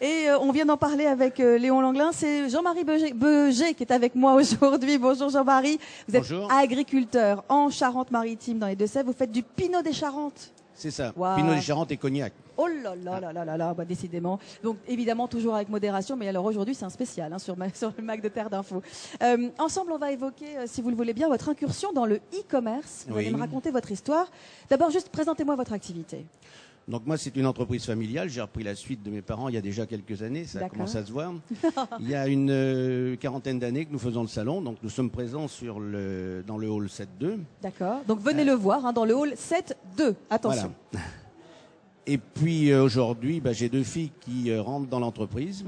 Et on vient d'en parler avec Léon Langlin. C'est Jean-Marie Beugé qui est avec moi aujourd'hui. Bonjour Jean-Marie. Vous êtes agriculteur en Charente-Maritime, dans les Deux-Sèvres. Vous faites du Pinot des Charentes. C'est ça, Wow. Pinot des Charentes et cognac. Oh là là là là là là, bah décidément. Donc évidemment toujours avec modération, mais alors aujourd'hui c'est un spécial sur le Mac de Terre d'Info. Ensemble on va évoquer, si vous le voulez bien, votre incursion dans le e-commerce. Vous allez me raconter votre histoire. D'abord juste présentez-moi votre activité. Donc moi, c'est une entreprise familiale. J'ai repris la suite de mes parents il y a déjà quelques années. Ça commence à se voir. Il y a une quarantaine d'années que nous faisons le salon. Donc nous sommes présents dans le hall 7-2. D'accord. Donc venez le voir dans le hall 7-2. Attention. Voilà. Et puis aujourd'hui, j'ai deux filles qui rentrent dans l'entreprise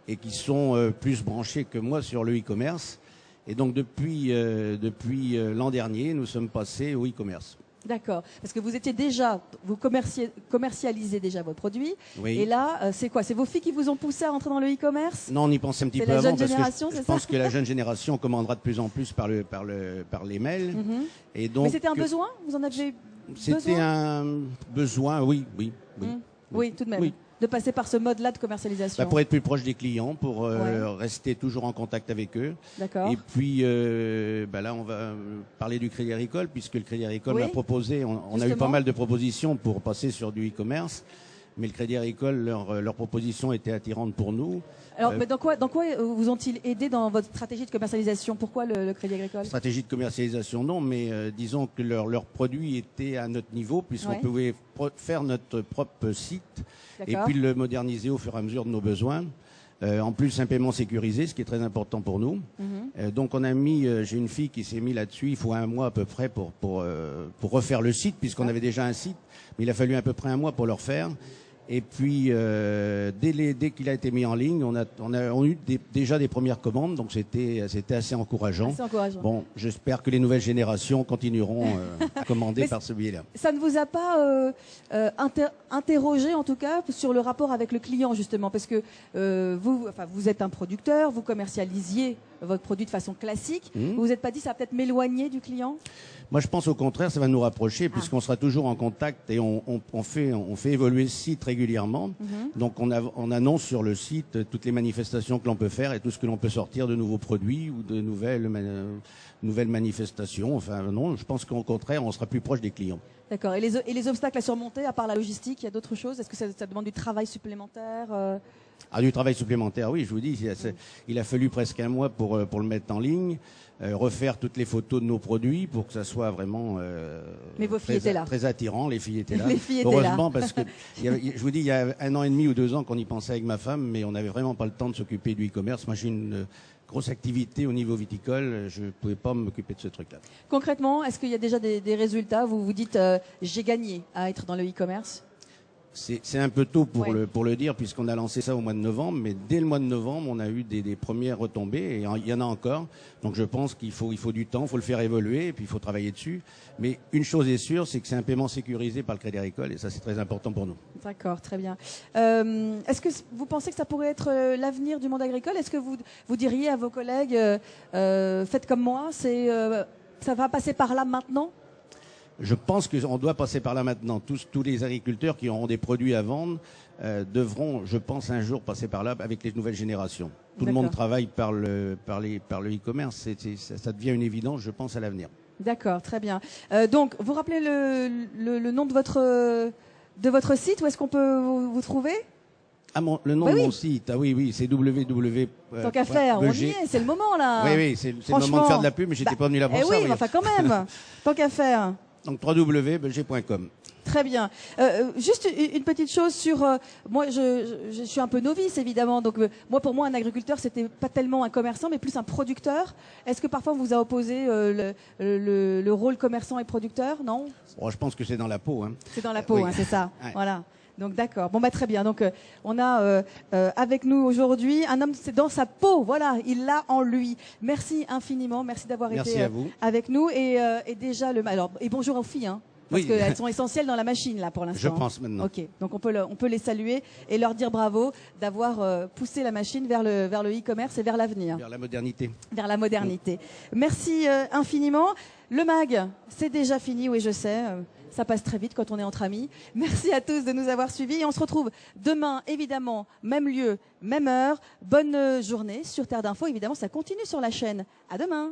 et qui sont plus branchées que moi sur le e-commerce. Et donc depuis l'an dernier, nous sommes passés au e-commerce. D'accord. Parce que vous étiez déjà, vous commercialisez déjà vos produits. Oui. Et là, c'est quoi? C'est vos filles qui vous ont poussé à rentrer dans le e-commerce? Non, on y pensait un petit peu avant. parce que je pense ça que la jeune génération commandera de plus en plus par les mails. Et donc, mais c'était un besoin? Vous en avez besoin? C'était un besoin, oui. Oui, tout de même. Oui. De passer par ce mode-là de commercialisation. Pour être plus proche des clients, pour rester toujours en contact avec eux. D'accord. Et puis là, on va parler du Crédit Agricole, puisque le Crédit Agricole m'a proposé, on a eu pas mal de propositions pour passer sur du e-commerce, mais le Crédit Agricole, leur proposition était attirante pour nous. Alors, mais dans quoi vous ont-ils aidé dans votre stratégie de commercialisation? Pourquoi le Crédit Agricole? Stratégie de commercialisation, non, mais disons que leurs produits étaient à notre niveau, puisqu'on pouvait faire notre propre site et puis le moderniser au fur et à mesure de nos besoins. En plus, un paiement sécurisé, ce qui est très important pour nous. Donc, on a j'ai une fille qui s'est mise là-dessus. Il faut un mois à peu près pour refaire le site, puisqu'on avait déjà un site, mais il a fallu à peu près un mois pour le refaire. Et puis, dès qu'il a été mis en ligne, on a eu déjà des premières commandes, donc c'était assez encourageant. Bon, j'espère que les nouvelles générations continueront à commander par ce biais-là. Ça ne vous a pas interrogé, en tout cas, sur le rapport avec le client, justement, parce que vous êtes un producteur, vous commercialisiez votre produit de façon classique. Vous vous êtes pas dit ça va peut-être m'éloigner du client? Moi, je pense au contraire, ça va nous rapprocher, puisqu'on sera toujours en contact et on fait évoluer le site régulièrement. Donc, on annonce sur le site toutes les manifestations que l'on peut faire et tout ce que l'on peut sortir de nouveaux produits ou de nouvelles manifestations. Enfin, non, je pense qu'au contraire, on sera plus proche des clients. D'accord. Et les obstacles à surmonter, à part la logistique, il y a d'autres choses? Est-ce que ça demande du travail supplémentaire? Du travail supplémentaire, oui, je vous dis, il a fallu presque un mois pour le mettre en ligne, refaire toutes les photos de nos produits pour que ça soit vraiment mais vos filles étaient là. Très attirant. Les filles étaient là. Les filles étaient heureusement, là. parce que je vous dis, il y a 1 an et demi ou 2 ans qu'on y pensait avec ma femme, mais on n'avait vraiment pas le temps de s'occuper du e-commerce. Moi, j'ai une grosse activité au niveau viticole, je ne pouvais pas m'occuper de ce truc-là. Concrètement, est-ce qu'il y a déjà des résultats? Vous vous dites, j'ai gagné à être dans le e-commerce? C'est un peu tôt pour le dire, puisqu'on a lancé ça au mois de novembre, mais dès le mois de novembre, on a eu des premières retombées, et il y en a encore. Donc je pense qu'il faut du temps, il faut le faire évoluer, et puis il faut travailler dessus. Mais une chose est sûre, c'est que c'est un paiement sécurisé par le Crédit Agricole, et ça c'est très important pour nous. D'accord, très bien. Est-ce que vous pensez que ça pourrait être l'avenir du monde agricole? Est-ce que vous diriez à vos collègues, faites comme moi, ça va passer par là maintenant? Je pense qu'on doit passer par là maintenant. Tous les agriculteurs qui auront des produits à vendre devront, je pense, un jour passer par là avec les nouvelles générations. Tout le monde travaille par le e-commerce. Ça devient une évidence, je pense, à l'avenir. D'accord, très bien. Donc, vous rappelez le nom de votre site? Où est-ce qu'on peut vous trouver? Le nom de mon site, oui, c'est www. Tant qu'à faire, on y est, c'est le moment là. Oui, c'est le moment de faire de la pub, mais j'étais pas venu là pour ça. Oui, enfin quand même, tant qu'à faire. Donc www.belger.com. Très bien. Juste une petite chose sur moi, je suis un peu novice évidemment. Donc pour moi, un agriculteur, c'était pas tellement un commerçant, mais plus un producteur. Est-ce que parfois on vous a opposé le rôle commerçant et producteur? Non. Je pense que c'est dans la peau. C'est dans la peau, c'est ça. Ouais. Voilà. Donc d'accord. Bon très bien. Donc on a avec nous aujourd'hui un homme, c'est dans sa peau. Voilà, il l'a en lui. Merci infiniment. Merci d'avoir été avec nous et déjà et bonjour aux filles. Parce qu'elles sont essentielles dans la machine, là, pour l'instant. Je pense maintenant. Ok, donc on peut les saluer et leur dire bravo d'avoir poussé la machine vers le e-commerce et vers l'avenir. Vers la modernité. Vers la modernité. Merci infiniment. Le MAG, c'est déjà fini, oui, je sais. Ça passe très vite quand on est entre amis. Merci à tous de nous avoir suivis. Et on se retrouve demain, évidemment, même lieu, même heure. Bonne journée sur Terre d'Info. Évidemment, ça continue sur la chaîne. À demain.